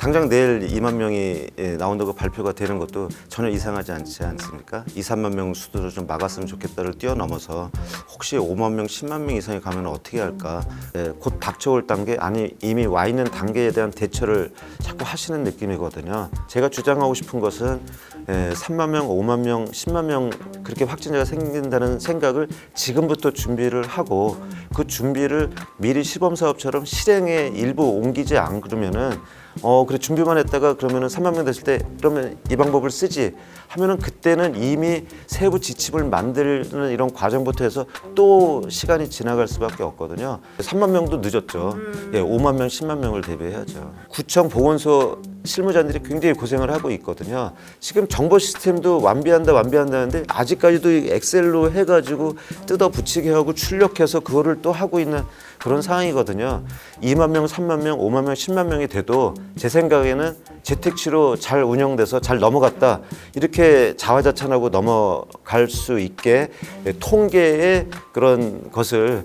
당장 내일 2만 명이 나온다고 발표가 되는 것도 전혀 이상하지 않지 않습니까? 2, 3만 명 수도로 좀 막았으면 좋겠다를 뛰어넘어서 혹시 5만 명, 10만 명 이상이 가면 어떻게 할까? 곧 닥쳐올 단계, 아니 이미 와 있는 단계에 대한 대처를 자꾸 하시는 느낌이거든요. 제가 주장하고 싶은 것은 3만 명, 5만 명, 10만 명 그렇게 확진자가 생긴다는 생각을 지금부터 준비를 하고 그 준비를 미리 시범사업처럼 실행에 일부 옮기지 않으면은 그래 준비만 했다가 그러면은 3만 명 됐을 때 그러면 이 방법을 쓰지 하면은 그때는 이미 세부 지침을 만드는 이런 과정부터 해서 또 시간이 지나갈 수밖에 없거든요. 3만 명도 늦었죠. 5만 명, 10만 명을 대비해야죠. 구청 보건소 실무자들이 굉장히 고생을 하고 있거든요. 지금 정보 시스템도 완비한다는데 아직까지도 엑셀로 해가지고 뜯어 붙이게 하고 출력해서 그거를 또 하고 있는 그런 상황이거든요. 2만 명, 3만 명, 5만 명, 10만 명이 돼도 제 생각에는 재택치료 잘 운영돼서 잘 넘어갔다 이렇게 자화자찬하고 넘어갈 수 있게 통계의 그런 것을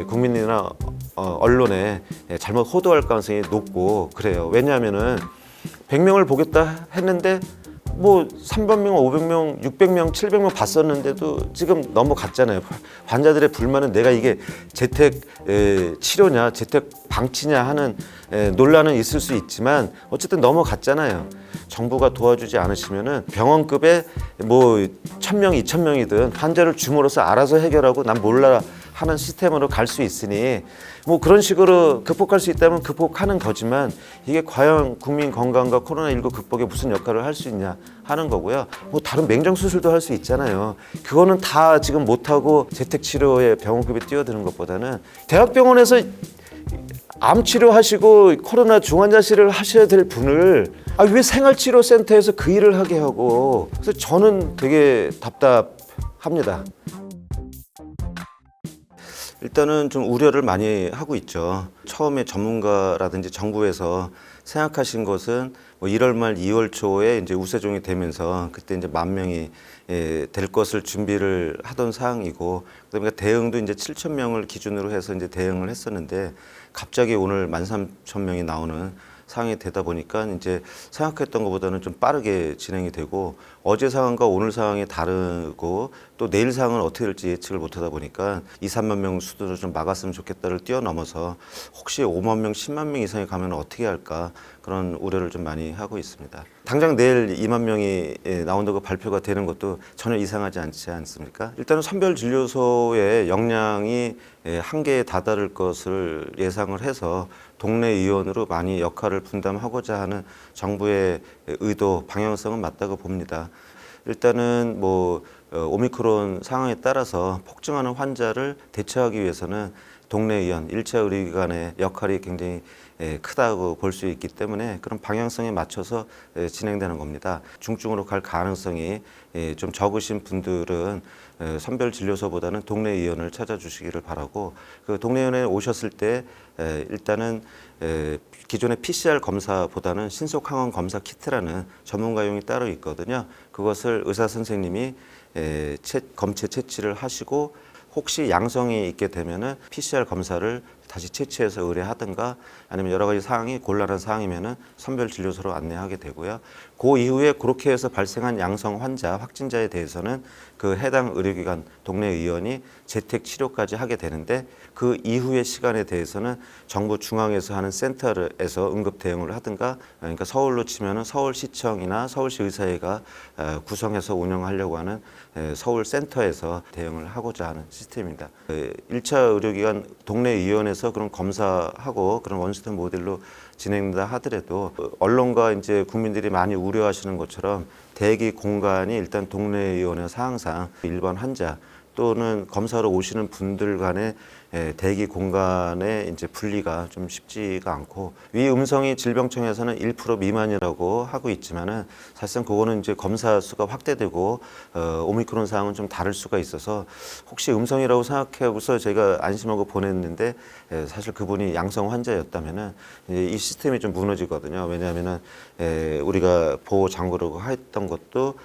국민이나 언론에 잘못 호도할 가능성이 높고 그래요. 왜냐하면은 100명을 보겠다 했는데 뭐 300명, 500명, 600명, 700명 봤었는데도 지금 넘어갔잖아요. 환자들의 불만은 내가 이게 재택 치료냐, 재택 방치냐 하는 논란은 있을 수 있지만 어쨌든 넘어갔잖아요. 정부가 도와주지 않으시면은 병원급의 뭐 1000명, 2000명이든 환자를 줌으로써 알아서 해결하고 난 몰라 하는 시스템으로 갈 수 있으니 뭐 그런 식으로 극복할 수 있다면 극복하는 거지만 이게 과연 국민 건강과 코로나19 극복에 무슨 역할을 할 수 있냐 하는 거고요. 뭐 다른 맹장 수술도 할 수 있잖아요. 그거는 다 지금 못하고 재택치료에 병원급에 뛰어드는 것보다는 대학병원에서 암 치료하시고 코로나 중환자실을 하셔야 될 분을 왜 생활치료센터에서 그 일을 하게 하고 그래서 저는 되게 답답합니다. 일단은 좀 우려를 많이 하고 있죠. 처음에 전문가라든지 정부에서 생각하신 것은 뭐 1월 말 2월 초에 이제 우세종이 되면서 그때 이제 1만 명이 될 것을 준비를 하던 상황이고 그다음에 대응도 이제 7천 명을 기준으로 해서 이제 대응을 했었는데 갑자기 오늘 13,000명이 나오는 상황이 되다 보니까 이제 생각했던 것보다는 좀 빠르게 진행이 되고 어제 상황과 오늘 상황이 다르고 또 내일 상황은 어떻게 될지 예측을 못하다 보니까 2, 3만 명 수준으로 좀 막았으면 좋겠다를 뛰어넘어서 혹시 5만 명, 10만 명 이상이 가면 어떻게 할까 그런 우려를 좀 많이 하고 있습니다. 당장 내일 2만 명이 나온다고 발표가 되는 것도 전혀 이상하지 않지 않습니까? 일단은 선별진료소의 역량이 한계에 다다를 것을 예상을 해서 동네 의원으로 많이 역할을 분담하고자 하는 정부의 의도, 방향성은 맞다고 봅니다. 일단은 뭐 오미크론 상황에 따라서 폭증하는 환자를 대처하기 위해서는 동네 의원, 1차 의료기관의 역할이 굉장히 크다고 볼 수 있기 때문에 그런 방향성에 맞춰서 진행되는 겁니다. 중증으로 갈 가능성이 좀 적으신 분들은 선별진료소보다는 동네 의원을 찾아주시기를 바라고 그 동네 의원에 오셨을 때 일단은 기존의 PCR 검사보다는 신속항원 검사 키트라는 전문가용이 따로 있거든요. 그것을 의사 선생님이 검체 채취를 하시고 혹시 양성이 있게 되면은 PCR 검사를 다시 채취해서 의뢰하든가 아니면 여러 가지 사항이 곤란한 사항이면은 선별진료소로 안내하게 되고요. 그 이후에 그렇게 해서 발생한 양성 환자, 확진자에 대해서는 그 해당 의료기관 동네 의원이 재택 치료까지 하게 되는데 그 이후의 시간에 대해서는 정부 중앙에서 하는 센터에서 응급 대응을 하든가 그러니까 서울로 치면은 서울시청이나 서울시 의사회가 구성해서 운영하려고 하는 서울 센터에서 대응을 하고자 하는 시스템입니다. 1차 의료기관 동네 의원에서 그런 검사하고 그런 원스톱 모델로 진행된다 하더라도 언론과 이제 국민들이 많이 우려하시는 것처럼 대기 공간이 일단 동네 의원에서 항상 일반 환자 또는 검사로 오시는 분들 간의 대기 공간의 이제 분리가 좀 쉽지가 않고 위 음성이 질병청에서는 1% 미만이라고 하고 있지만은 사실상 그거는 이제 검사 수가 확대되고 오미크론 상황은 좀 다를 수가 있어서 혹시 음성이라고 생각해서 제가 안심하고 보냈는데 사실 그분이 양성 환자였다면은 이 시스템이 좀 무너지거든요. 왜냐하면은 우리가 보호 장구라고 했던 것도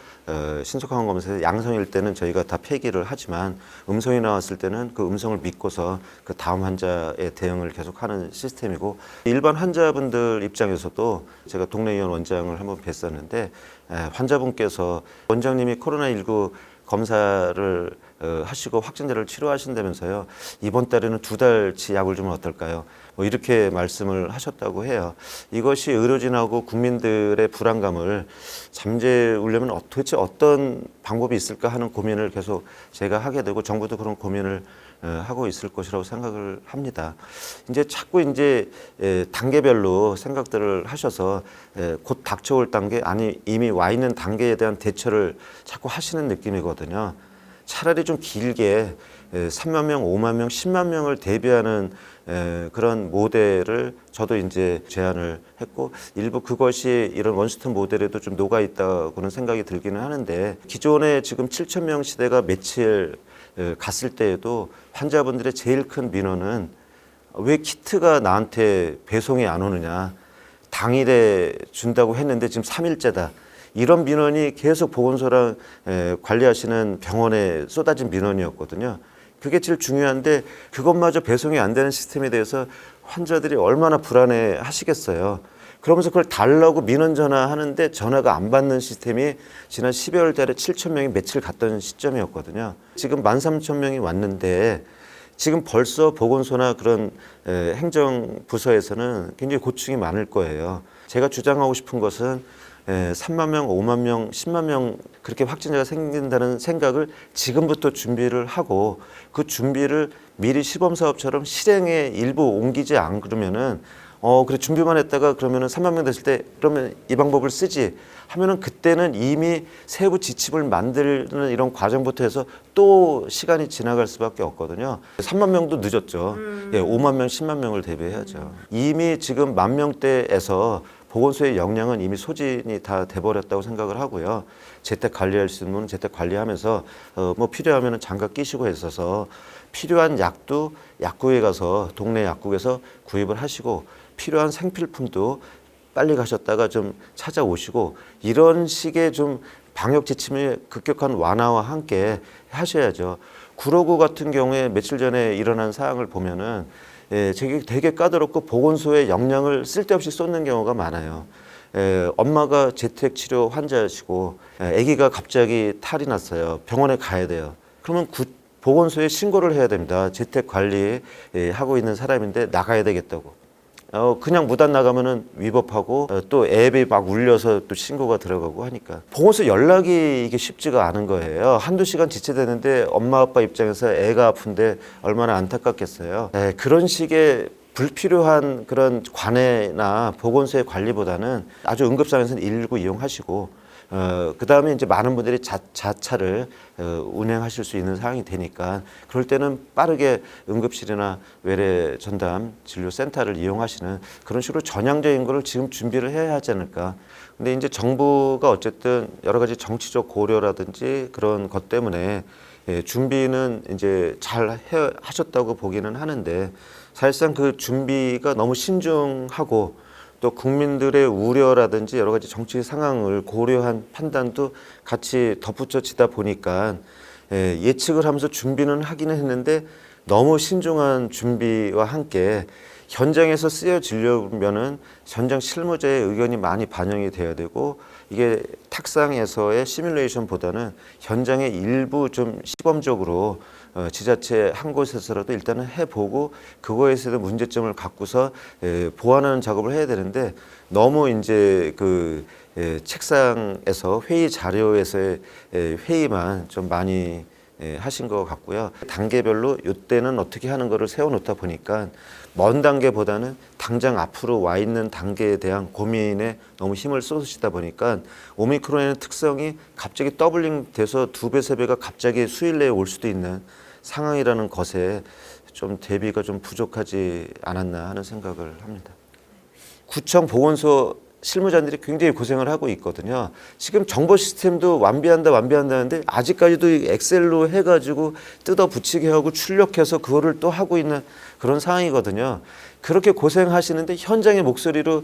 신속항원 검사에서 양성일 때는 저희가 다 폐기를 하지만 음성이 나왔을 때는 그 음성을 믿고서 그 다음 환자의 대응을 계속하는 시스템이고, 일반 환자분들 입장에서도 제가 동네의원 원장을 한번 뵀었는데, 환자분께서 원장님이 코로나19 검사를 하시고 확진자를 치료하신다면서요, 이번 달에는 2달치 약을 주면 어떨까요? 뭐 이렇게 말씀을 하셨다고 해요. 이것이 의료진하고 국민들의 불안감을 잠재우려면 도대체 어떤 방법이 있을까 하는 고민을 계속 제가 하게 되고, 정부도 그런 고민을 하고 있을 것이라고 생각을 합니다. 이제 자꾸 이제 단계별로 생각들을 하셔서 곧 닥쳐올 단계, 아니 이미 와 있는 단계에 대한 대처를 자꾸 하시는 느낌이거든요. 차라리 좀 길게 3만 명, 5만 명, 10만 명을 대비하는 그런 모델을 저도 이제 제안을 했고, 일부 그것이 이런 원스톱 모델에도 좀 녹아 있다고는 생각이 들기는 하는데, 기존에 지금 7천 명 시대가 며칠 갔을 때에도 환자분들의 제일 큰 민원은 왜 키트가 나한테 배송이 안 오느냐, 당일에 준다고 했는데 지금 3일째다. 이런 민원이 계속 보건소랑 관리하시는 병원에 쏟아진 민원이었거든요. 그게 제일 중요한데 그것마저 배송이 안 되는 시스템에 대해서 환자들이 얼마나 불안해 하시겠어요. 그러면서 그걸 달라고 민원 전화하는데 전화가 안 받는 시스템이 지난 12월 달에 7천 명이 며칠 갔던 시점이었거든요. 지금 13,000명이 왔는데 지금 벌써 보건소나 그런 행정부서에서는 굉장히 고충이 많을 거예요. 제가 주장하고 싶은 것은 3만 명, 5만 명, 10만 명 그렇게 확진자가 생긴다는 생각을 지금부터 준비를 하고, 그 준비를 미리 시범사업처럼 실행에 일부 옮기지 않으면은 그래 준비만 했다가 그러면은 3만 명 됐을 때 그러면 이 방법을 쓰지 하면은 그때는 이미 세부 지침을 만드는 이런 과정부터 해서 또 시간이 지나갈 수밖에 없거든요. 3만 명도 늦었죠. 5만 명, 10만 명을 대비해야죠. 이미 지금 1만 명대에서 보건소의 역량은 이미 소진이 다 돼버렸다고 생각을 하고요. 재택 관리할 수 있는 분은 재택 관리하면서 뭐 필요하면 장갑 끼시고 있어서 필요한 약도 약국에 가서 동네 약국에서 구입을 하시고, 필요한 생필품도 빨리 가셨다가 좀 찾아오시고, 이런 식의 좀 방역 지침의 급격한 완화와 함께 하셔야죠. 구로구 같은 경우에 며칠 전에 일어난 사항을 보면은 되게 까다롭고 보건소의 역량을 쓸데없이 쏟는 경우가 많아요. 엄마가 재택 치료 환자시고 아기가 갑자기 탈이 났어요. 병원에 가야 돼요. 그러면 보건소에 신고를 해야 됩니다. 재택 관리하고 있는 사람인데 나가야 되겠다고. 그냥 무단 나가면은 위법하고 또 앱이 막 울려서 또 신고가 들어가고 하니까 보건소 연락이 이게 쉽지가 않은 거예요. 한두 시간 지체되는데 엄마 아빠 입장에서 애가 아픈데 얼마나 안타깝겠어요. 그런 식의 불필요한 그런 관해나 보건소의 관리보다는 아주 응급상황에서는 119 이용하시고, 그 다음에 이제 많은 분들이 자차를 운행하실 수 있는 상황이 되니까, 그럴 때는 빠르게 응급실이나 외래 전담 진료센터를 이용하시는 그런 식으로 전향적인 거를 지금 준비를 해야 하지 않을까. 근데 이제 정부가 어쨌든 여러 가지 정치적 고려라든지 그런 것 때문에 준비는 이제 잘 하셨다고 보기는 하는데, 사실상 그 준비가 너무 신중하고 또 국민들의 우려라든지 여러 가지 정치 상황을 고려한 판단도 같이 덧붙여지다 보니까 예측을 하면서 준비는 하기는 했는데, 너무 신중한 준비와 함께 현장에서 쓰여지려면은 현장 실무자의 의견이 많이 반영이 돼야 되고, 이게 탁상에서의 시뮬레이션보다는 현장의 일부 좀 시범적으로 지자체 한 곳에서라도 일단은 해보고 그거에서도 문제점을 갖고서 보완하는 작업을 해야 되는데, 너무 이제 그 책상에서 회의 자료에서의 회의만 좀 많이 하신 것 같고요. 단계별로 이때는 어떻게 하는 거를 세워놓다 보니까 먼 단계보다는 당장 앞으로 와 있는 단계에 대한 고민에 너무 힘을 쏟으시다 보니까 오미크론의 특성이 갑자기 더블링 돼서 2배, 3배가 갑자기 수일 내에 올 수도 있는 상황이라는 것에 좀 대비가 좀 부족하지 않았나 하는 생각을 합니다. 구청 보건소 실무자들이 굉장히 고생을 하고 있거든요. 지금 정보 시스템도 완비한다는데 아직까지도 엑셀로 해가지고 뜯어 붙이게 하고 출력해서 그거를 또 하고 있는 그런 상황이거든요. 그렇게 고생하시는데 현장의 목소리로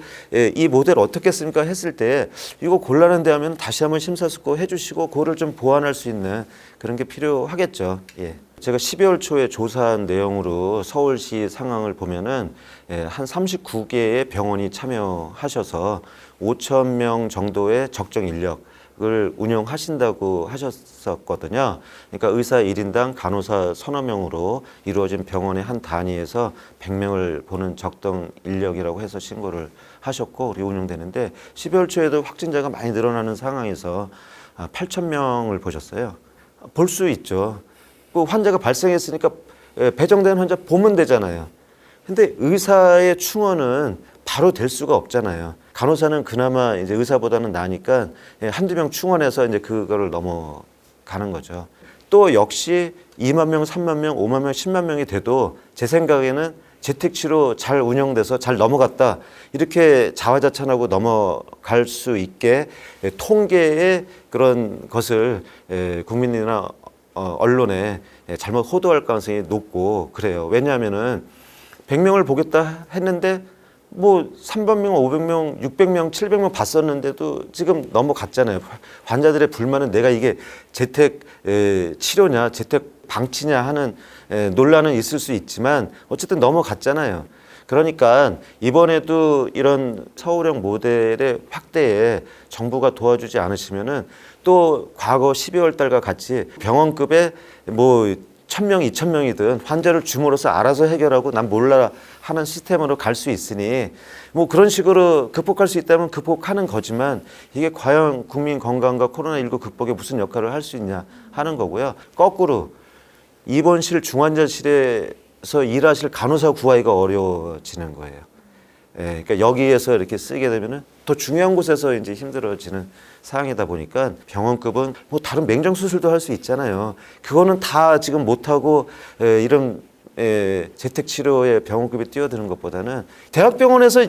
이 모델 어떻게 씁니까 했을 때 이거 곤란한데 하면 다시 한번 심사숙고 해주시고 그거를 좀 보완할 수 있는 그런 게 필요하겠죠. 예. 제가 12월 초에 조사한 내용으로 서울시 상황을 보면은 한 39개의 병원이 참여하셔서 5천 명 정도의 적정 인력을 운영하신다고 하셨었거든요. 그러니까 의사 1인당 간호사 서너 명으로 이루어진 병원의 한 단위에서 100명을 보는 적정 인력이라고 해서 신고를 하셨고 우리 운영되는데 12월 초에도 확진자가 많이 늘어나는 상황에서 8천 명을 보셨어요. 볼 수 있죠. 그 환자가 발생했으니까 배정된 환자 보면 되잖아요. 근데 의사의 충원은 바로 될 수가 없잖아요. 간호사는 그나마 이제 의사보다는 나니까 한두 명 충원해서 이제 그거를 넘어가는 거죠. 또 역시 2만 명, 3만 명, 5만 명, 10만 명이 돼도 제 생각에는 재택치료 잘 운영돼서 잘 넘어갔다. 이렇게 자화자찬하고 넘어갈 수 있게 통계의 그런 것을 국민이나 언론에 잘못 호도할 가능성이 높고 그래요. 왜냐하면은 100명을 보겠다 했는데 뭐 300명, 500명, 600명, 700명 봤었는데도 지금 넘어갔잖아요. 환자들의 불만은 내가 이게 재택 치료냐, 재택 방치냐 하는 논란은 있을 수 있지만 어쨌든 넘어갔잖아요. 그러니까 이번에도 이런 서울형 모델의 확대에 정부가 도와주지 않으시면은 또 과거 12월 달과 같이 병원급의 뭐 1,000명, 2,000명이든 환자를 줌으로써 알아서 해결하고 난 몰라 하는 시스템으로 갈 수 있으니 뭐 그런 식으로 극복할 수 있다면 극복하는 거지만 이게 과연 국민 건강과 코로나19 극복에 무슨 역할을 할 수 있냐 하는 거고요. 거꾸로 입원실 중환자실에서 일하실 간호사 구하기가 어려워지는 거예요. 그러니까 여기에서 이렇게 쓰게 되면은 더 중요한 곳에서 이제 힘들어지는 상황이다 보니까 병원급은 뭐 다른 맹장 수술도 할 수 있잖아요. 그거는 다 지금 못 하고 이런 재택 치료에 병원급이 뛰어드는 것보다는 대학병원에서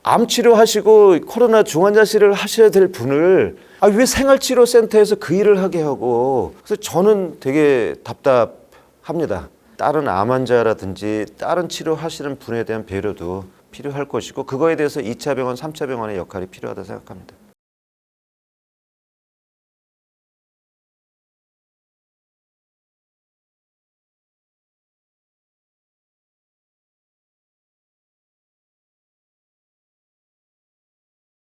암 치료하시고 코로나 중환자실을 하셔야 될 분을 왜 생활치료센터에서 그 일을 하게 하고 그래서 저는 되게 답답합니다. 다른 암 환자라든지 다른 치료하시는 분에 대한 배려도 필요할 것이고 그거에 대해서 2차 병원, 3차 병원의 역할이 필요하다고 생각합니다.